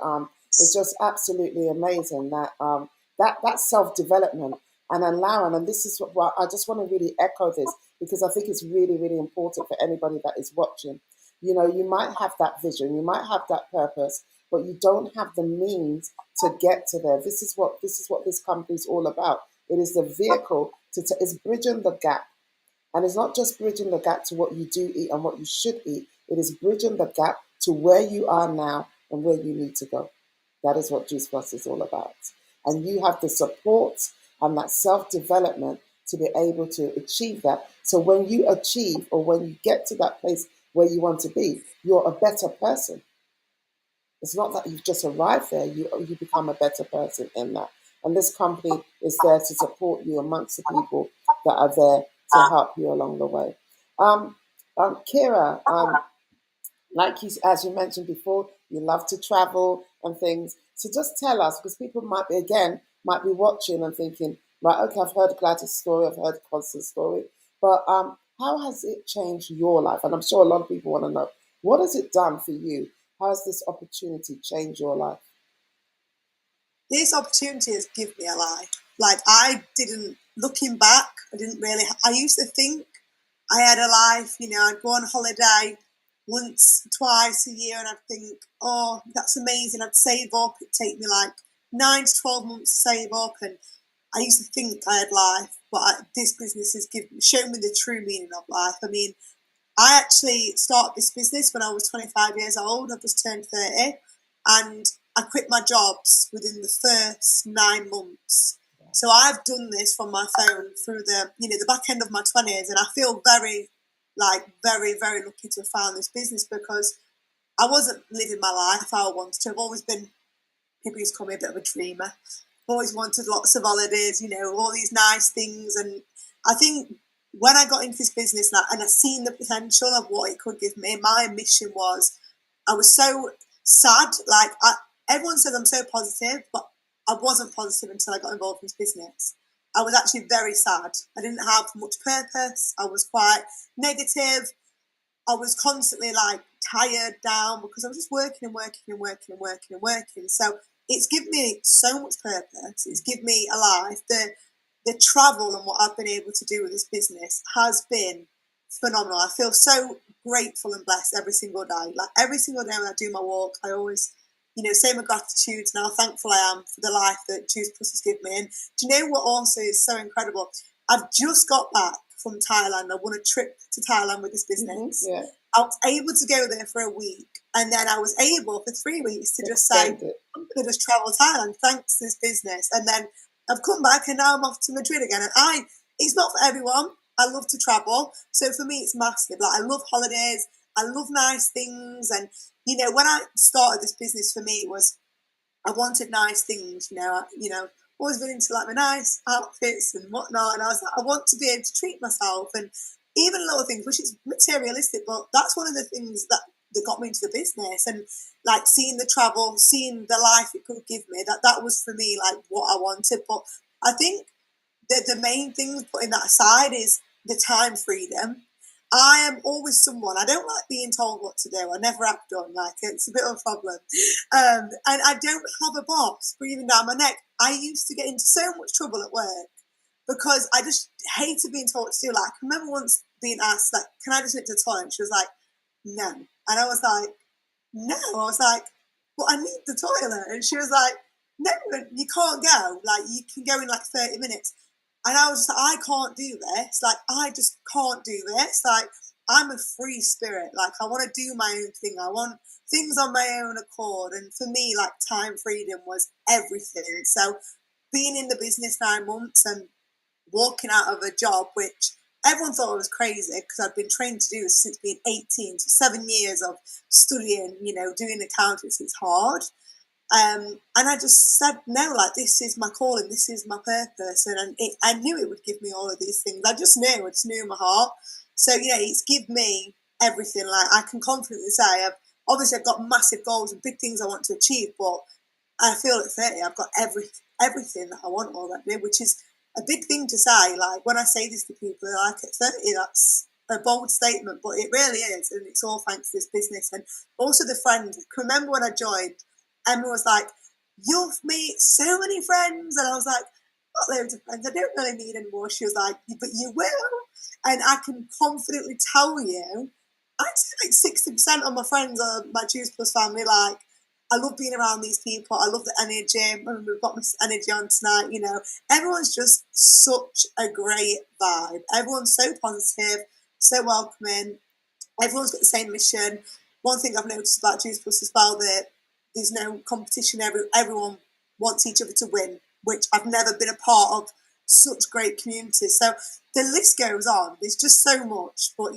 it's just absolutely amazing that self-development and allowing. And this is what I just want to really echo this, because I think it's really, really important for anybody that is watching. You might have that vision, you might have that purpose, but you don't have the means to get to there. This is what this company is all about. It is the vehicle it's bridging the gap. And it's not just bridging the gap to what you do eat and what you should eat. It is bridging the gap to where you are now and where you need to go. That is what Juice Plus is all about. And you have the support and that self-development to be able to achieve that. So when you achieve, or when you get to that place where you want to be, you're a better person. It's not that you've just arrived there, you become a better person in that. And this company is there to support you amongst the people that are there to help you along the way. Kira, as you mentioned before, you love to travel and things. So just tell us, because people might be watching and thinking, right, okay, I've heard Gladys' story, I've heard Constance's story, but how has it changed your life? And I'm sure a lot of people want to know, what has it done for you? How has this opportunity changed your life? This opportunity has given me a life. Like, I didn't, looking back, I used to think I had a life, I'd go on holiday once, twice a year, and I'd think, oh, that's amazing. I'd save up. It'd take me like 9 to 12 months to save up. And I used to think I had life, but this business has shown me the true meaning of life. I mean, I actually started this business when I was 25 years old. I've just turned 30. And I quit my jobs within the first 9 months. So I've done this from my phone through the back end of my 20s. And I feel very, very, very lucky to have found this business, because I wasn't living my life how I wanted to. I've always been, people used to call me a bit of a dreamer. I've always wanted lots of holidays, all these nice things. And I think when I got into this business and I seen the potential of what it could give me, my mission was, I was so sad. Everyone says I'm so positive, but I wasn't positive until I got involved in this business. I was actually very sad. I didn't have much purpose. I was quite negative. I was constantly tired, down, because I was just working and working and working and working and working. So it's given me so much purpose. It's given me a life. The travel and what I've been able to do with this business has been phenomenal. I feel so grateful and blessed every single day. Every single day when I do my walk, I always, say my gratitudes and how thankful I am for the life that Juice Plus has given me. And do you know what also is so incredible? I've just got back from Thailand. I won a trip to Thailand with this business. Mm-hmm, yeah. I was able to go there for a week, and then I was able for 3 weeks to just say, I'm going to just travel Thailand thanks to this business. And then I've come back, and now I'm off to Madrid again. And it's not for everyone. I love to travel. So for me, it's massive. I love holidays. I love nice things. And, when I started this business, for me, it was, I wanted nice things, always been into like my nice outfits and whatnot. And I was like, I want to be able to treat myself, and even little things, which is materialistic, but that's one of the things that got me into the business. And like seeing the travel, seeing the life it could give me, that was for me like what I wanted. But I think that the main thing putting that aside is the time freedom. I am always someone, I don't like being told what to do. I never have done, like it's a bit of a problem. And I don't have a boss breathing down my neck. I used to get into so much trouble at work because I just hated being told what to do. Like I can remember once being asked, like, can I just nip to the toilet? And she was like, no. And I was like, no. I was like, well, I need the toilet. And she was like, no, you can't go. Like you can go in like 30 minutes. And I was just like, I can't do this. Like, I just can't do this. Like, I'm a free spirit. Like, I want to do my own thing. I want things on my own accord. And for me, like, time freedom was everything. So, being in the business 9 months and walking out of a job, which everyone thought I was crazy because I'd been trained to do this since being 18. So, 7 years of studying, doing accountancy is hard. And I just said, no, like, this is my calling, this is my purpose. And I knew it would give me all of these things. I just knew in my heart. So, it's given me everything. Like, I can confidently say, I've got massive goals and big things I want to achieve, but I feel at 30, I've got everything that I want already, which is a big thing to say. Like, when I say this to people, they're like, at 30, that's a bold statement, but it really is. And it's all thanks to this business. And also the friends. I can remember when I joined, Emma was like, you'll meet so many friends. And I was like, not loads of friends. I don't really need any more. She was like, but you will. And I can confidently tell you, I'd say like 60% of my friends are my Juice Plus family. Like, I love being around these people. I love the energy. And we've got this energy on tonight, Everyone's just such a great vibe. Everyone's so positive, so welcoming. Everyone's got the same mission. One thing I've noticed about Juice Plus as well, that there's no competition. Everyone wants each other to win, which I've never been a part of such great communities. So the list goes on. There's just so much. But,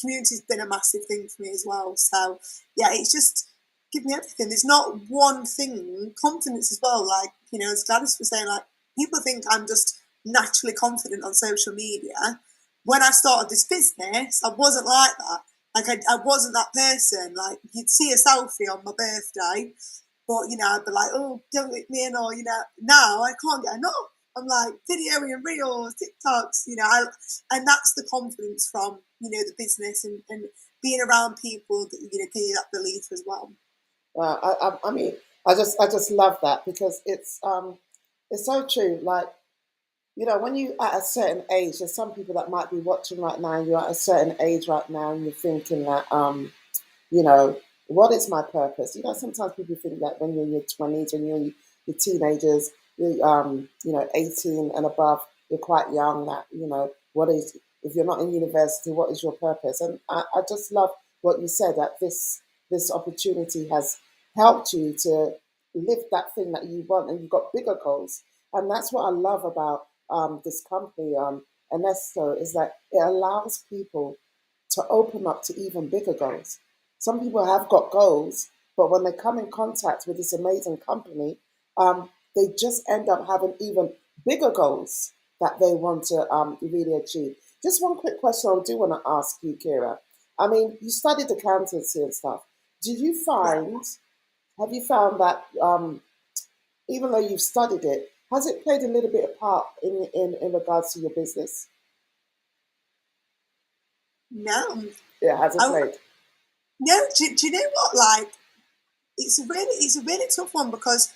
community's been a massive thing for me as well. So, yeah, it's just give me everything. There's not one thing. Confidence as well. Like, as Gladys was saying, like, people think I'm just naturally confident on social media. When I started this business, I wasn't like that. Like, I wasn't that person. Like, you'd see a selfie on my birthday, but, I'd be like, oh, don't look me in, or, now I can't get enough. I'm like, videoing reels, TikToks, and that's the confidence from, the business and being around people that, give you that belief as well. I mean, I just love that because it's so true. Like, when you at a certain age, there's some people that might be watching right now, and you're at a certain age right now, and you're thinking that, what is my purpose? Sometimes people think that when you're in your 20s, when you're in your teenagers, you're 18 and above, you're quite young, that, what is, if you're not in university, what is your purpose? And I just love what you said, that this opportunity has helped you to live that thing that you want, and you've got bigger goals. And that's what I love about this company, Enesto, is that it allows people to open up to even bigger goals. Some people have got goals, but when they come in contact with this amazing company, they just end up having even bigger goals that they want to really achieve. Just one quick question I do want to ask you, Kira. I mean, you studied accountancy and stuff. Have you found that even though you've studied it, has it played a little bit of part in regards to your business? No. It hasn't played. No, do you know what? Like, it's a really tough one, because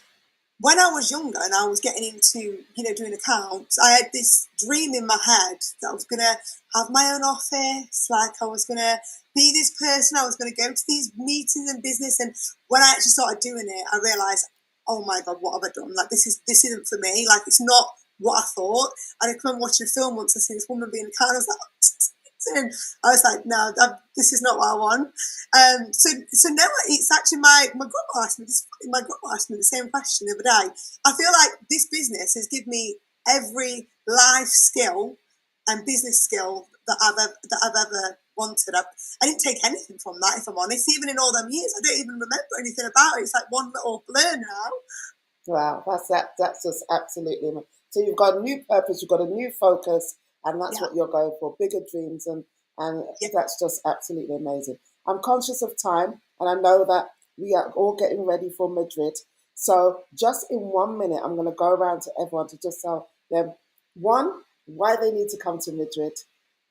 when I was younger and I was getting into, doing accounts, I had this dream in my head that I was going to have my own office. Like, I was going to be this person. I was going to go to these meetings and business. And when I actually started doing it, I realized, oh my God, what have I done? Like, this isn't for me. Like, it's not what I thought. And I come and watch a film once, I see this woman being an accountant. I was like, I was like, no, this is not what I want. So now it's actually my grandma asked me the same question the other day. I feel like this business has given me every life skill and business skill that I've ever wanted. I didn't take anything from that, if I'm honest. Even in all them years, I don't even remember anything about it. It's like one little blur now. Wow, that's just absolutely so you've got a new purpose, you've got a new focus, and that's Yeah, what you're going for, bigger dreams, and yeah, that's just absolutely amazing. I'm conscious of time, and I know that we are all getting ready for Madrid. So just in 1 minute, I'm going to go around to everyone to just tell them, one, why they need to come to Madrid,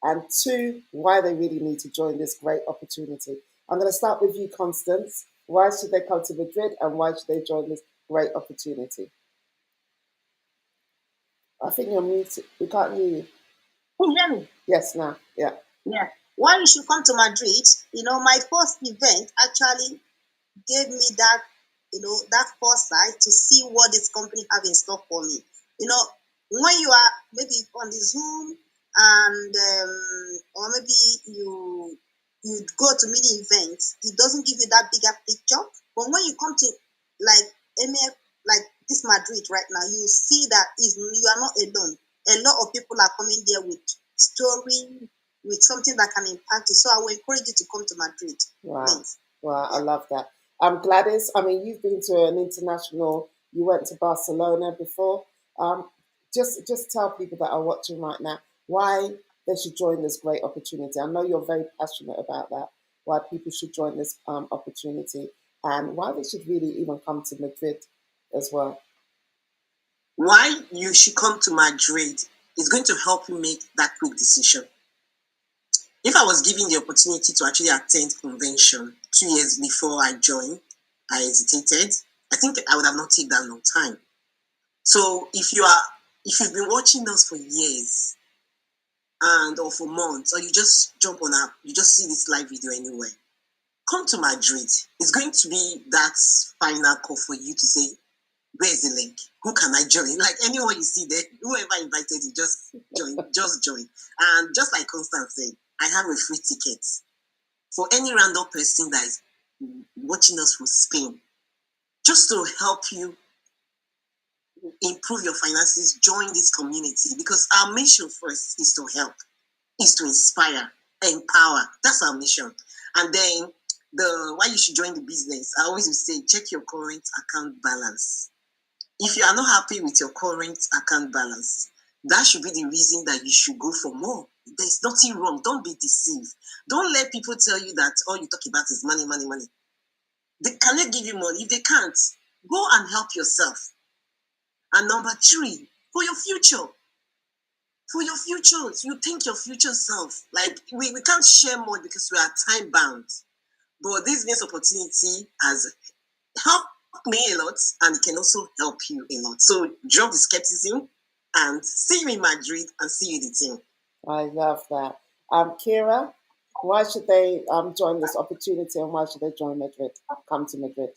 and two, why they really need to join this great opportunity. I'm going to start with you, Constance. Why should they come to Madrid, and why should they join this great opportunity? I think you're muted. We can't hear you. Can you hear me? Yes, now. Yeah. Yeah. Why you should come to Madrid? My first event actually gave me that, that foresight to see what this company have in store for me. You know, when you are maybe on the Zoom and or maybe you go to many events, it doesn't give you that bigger picture. But when you come to like MF, like this Madrid right now, you see that you are not alone. A lot of people are coming there with story, with something that can impact you. So I will encourage you to come to Madrid, Wow. please. Wow. I Yeah. love that. Gladys, I mean, you've been to an international, you went to Barcelona before. Um, just tell people that are watching right now why they should join this great opportunity. I know you're very passionate about that, why people should join this opportunity, and why they should really even come to Madrid as well. Why you should come to Madrid is going to help you make that quick decision. If I was given the opportunity to actually attend convention 2 years before I joined, I hesitated. I think I would have not taken that long time. So if you've been watching us for years and or for months, or you just jump on app, you just see this live video anywhere, come to Madrid. It's going to be that final call for you to say, where's the link? Who can I join? Like anyone you see there, whoever invited you, just join, just join. And just like Constance said, I have a free ticket for any random person that is watching us from Spain, just to help you improve your finances. Join this community because our mission first is to help, is to inspire, empower. That's our mission. And then the why you should join the business, I always will say, check your current account balance. If you are not happy with your current account balance, that should be the reason that you should go for more. There's nothing wrong. Don't be deceived. Don't let people tell you that all you talk about is money, money, money. They cannot give you money. If they can't, go and help yourself. And number three, for your future. For your future, you think your future self. Like we can't share more because we are time bound. But this business opportunity has helped me a lot and it can also help you a lot. So drop the skepticism and see you in Madrid and see you in the team. I love that. Kira, why should they join this opportunity, and why should they join Madrid? Come to Madrid.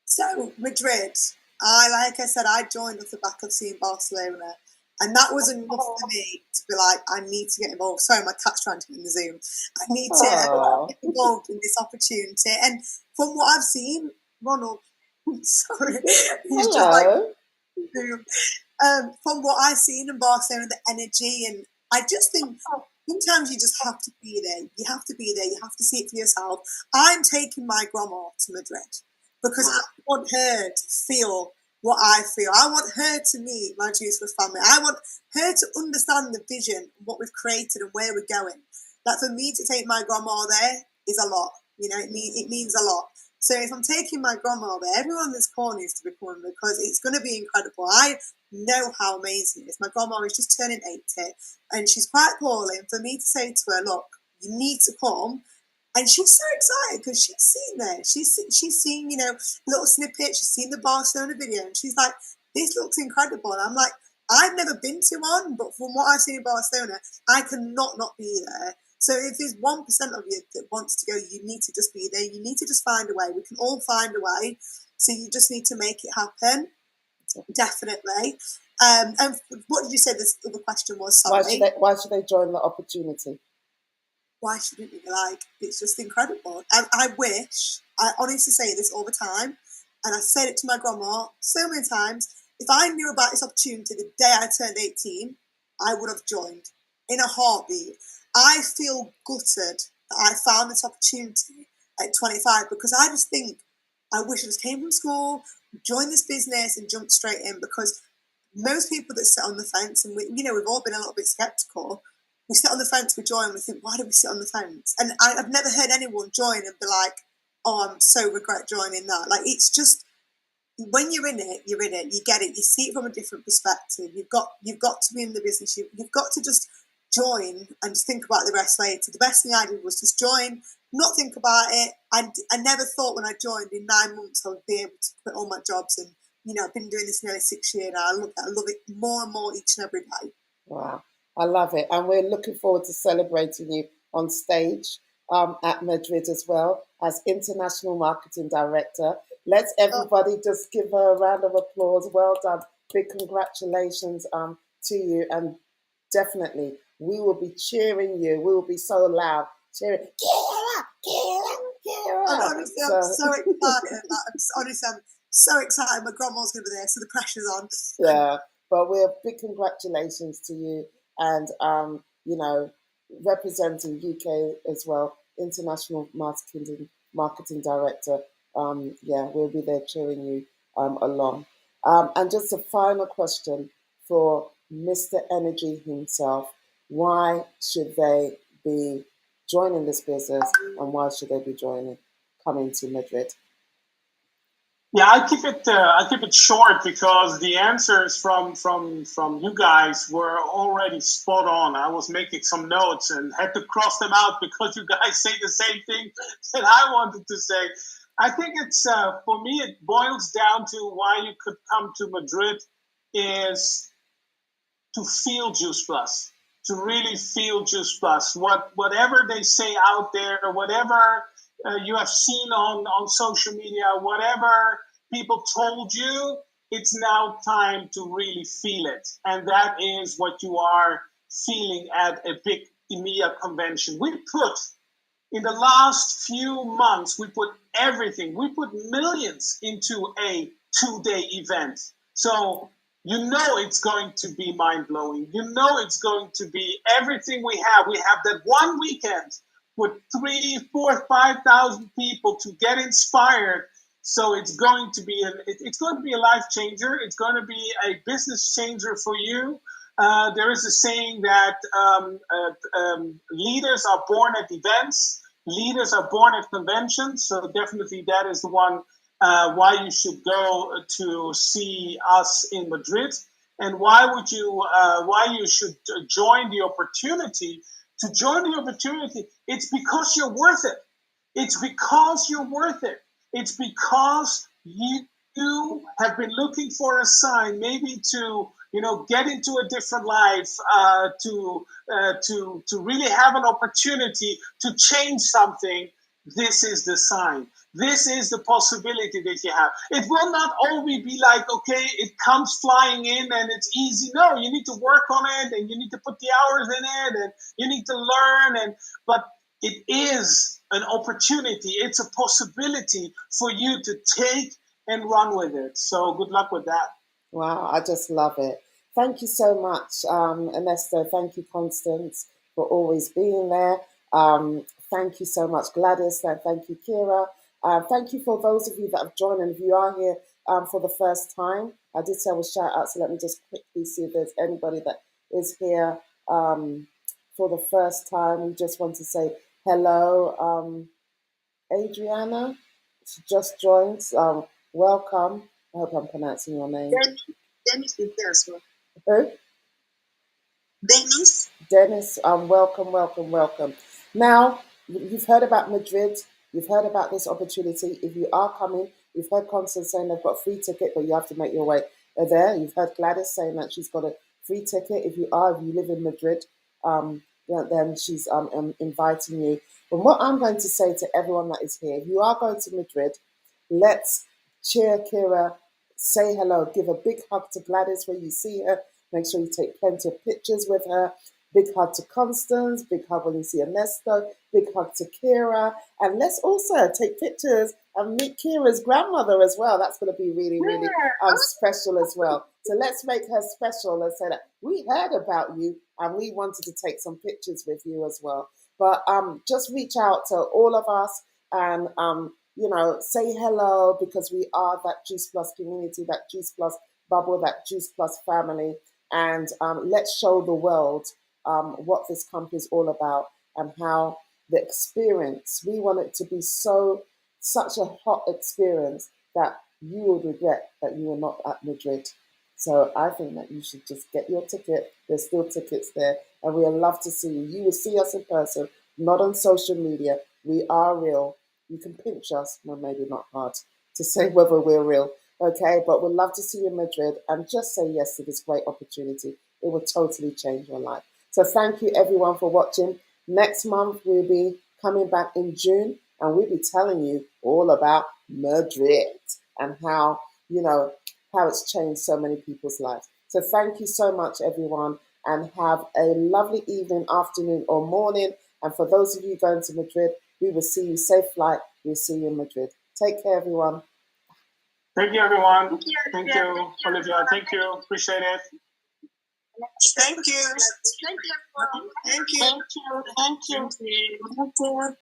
So Madrid, like I said, I joined off the back of seeing Barcelona, and that was enough for me to be like, I need to get involved. Sorry, my cat's trying to in the Zoom. I need to get involved in this opportunity. And from what I've seen, Ronald, sorry, he's just like, from what I've seen in Barcelona, the energy, and I just think sometimes you just have to be there. You have to be there. You have to see it for yourself. I'm taking my grandma to Madrid because I want her to feel what I feel. I want her to meet my Juiceless family. I want her to understand the vision, what we've created and where we're going. Like for me to take my grandma there is a lot. It means a lot. So if I'm taking my grandma there, everyone in this call needs to be coming because it's going to be incredible. I know how amazing it is. My grandma is just turning 80 and she's quite poorly. And for me to say to her, look, you need to come. And she's so excited because she's seen there. She's seen, little snippets. She's seen the Barcelona video. And she's like, this looks incredible. And I'm like, I've never been to one, but from what I've seen in Barcelona, I cannot not be there. So if there's 1% of you that wants to go, you need to just be there. You need to just find a way. We can all find a way. So you just need to make it happen. Definitely. And what did you say this other question was? Sorry. Why should they join the opportunity? Why shouldn't you? Like, it's just incredible. I wish, I honestly say this all the time, and I said it to my grandma so many times, if I knew about this opportunity the day I turned 18, I would have joined in a heartbeat. I feel gutted that I found this opportunity at 25 because I just think I wish I just came from school, joined this business and jumped straight in, because most people that sit on the fence, and we've all been a little bit skeptical, we sit on the fence, we join, we think, why do we sit on the fence? And I've never heard anyone join and be like, oh, I'm so regret joining that. Like, it's just, when you're in it, you're in it, you get it, you see it from a different perspective. You've got to be in the business, you've got to just join and just think about the rest later. The best thing I did was just join, not think about it. I never thought when I joined in 9 months I would be able to quit all my jobs, and I've been doing this nearly 6 years now. I love it more and more each and every day. Wow, I love it. And we're looking forward to celebrating you on stage at Madrid as well as International Marketing Director. Let's everybody just give her a round of applause. Well done. Big congratulations to you. And definitely, we will be cheering you. We will be so loud, cheering, Kira, Kira, Kira. Honestly, I'm so excited. I'm so excited. My grandma's going to be there, so the pressure's on. Yeah, but we're big congratulations to you, and representing UK as well, International Marketing Director. We'll be there cheering you along. And just a final question for Mr. Energy himself: why should they be joining this business, and why should they be coming to Madrid? Yeah, I keep it short, because the answers from you guys were already spot on. I was making some notes and had to cross them out because you guys say the same thing that I wanted to say. I think it's for me, it boils down to why you could come to Madrid is to feel Juice Plus, to really feel Juice Plus. Whatever they say out there, whatever you have seen on social media, whatever people told you, it's now time to really feel it. And that is what you are feeling at a big EMEA convention. In the last few months, we put everything. We put millions into a 2-day event. So it's going to be mind-blowing. It's going to be everything we have. We have that one weekend with 3,000, 4,000, 5,000 people to get inspired. So it's going to be a life changer. It's going to be a business changer for you. There is a saying that leaders are born at events, leaders are born at conventions. So definitely that is the one why you should go to see us in Madrid, and why you should join the opportunity. To join the opportunity, it's because you're worth it. It's because you're worth it. It's because you have been looking for a sign, maybe to get into a different life, to really have an opportunity to change something. This is the sign. This is the possibility that you have. It will not always be like, okay, it comes flying in and it's easy. No, you need to work on it, and you need to put the hours in it, and you need to learn. But it is an opportunity. It's a possibility for you to take and run with it. So good luck with that. Wow, I just love it. Thank you so much, Ernesto. Thank you, Constance, for always being there. Thank you so much, Gladys. Thank you, Kira. Thank you for those of you that have joined, and if you are here for the first time, I did say I would shout out, so let me just quickly see if there's anybody that is here for the first time. We just want to say hello, Adriana. She just joined. Welcome. I hope I'm pronouncing your name. Dennis is there as well. Who? Dennis. Dennis, welcome. Now, you've heard about Madrid. You've heard about this opportunity. If you are coming, you've heard Constance saying they've got a free ticket, but you have to make your way there. You've heard Gladys saying that she's got a free ticket. If you live in Madrid, then she's inviting you. But what I'm going to say to everyone that is here, if you are going to Madrid, let's cheer Kira, say hello, give a big hug to Gladys when you see her. Make sure you take plenty of pictures with her. Big hug to Constance, big hug when you see Ernesto, big hug to Kira. And let's also take pictures and meet Kira's grandmother as well. That's going to be really, really special as well. So let's make her special and say that we heard about you and we wanted to take some pictures with you as well. But just reach out to all of us and, say hello, because we are that Juice Plus community, that Juice Plus bubble, that Juice Plus family. And let's show the world what this company is all about and how the experience, we want it to be such a hot experience that you will regret that you were not at Madrid. So I think that you should just get your ticket. There's still tickets there, and we would love to see you. You will see us in person, not on social media. We are real. You can pinch us. Well, maybe not hard to say whether we're real, okay? But we'd love to see you in Madrid, and just say yes to this great opportunity. It will totally change your life. So thank you everyone for watching. Next month we'll be coming back in June, and we'll be telling you all about Madrid and how it's changed so many people's lives. So thank you so much, everyone, and have a lovely evening, afternoon, or morning. And for those of you going to Madrid, we will see you. Safe flight. We'll see you in Madrid. Take care, everyone. Thank you, everyone. Thank you, Olivia. Thank you. Appreciate it. Thank you. Thank you. Thank you. Thank you. Thank you. Thank you.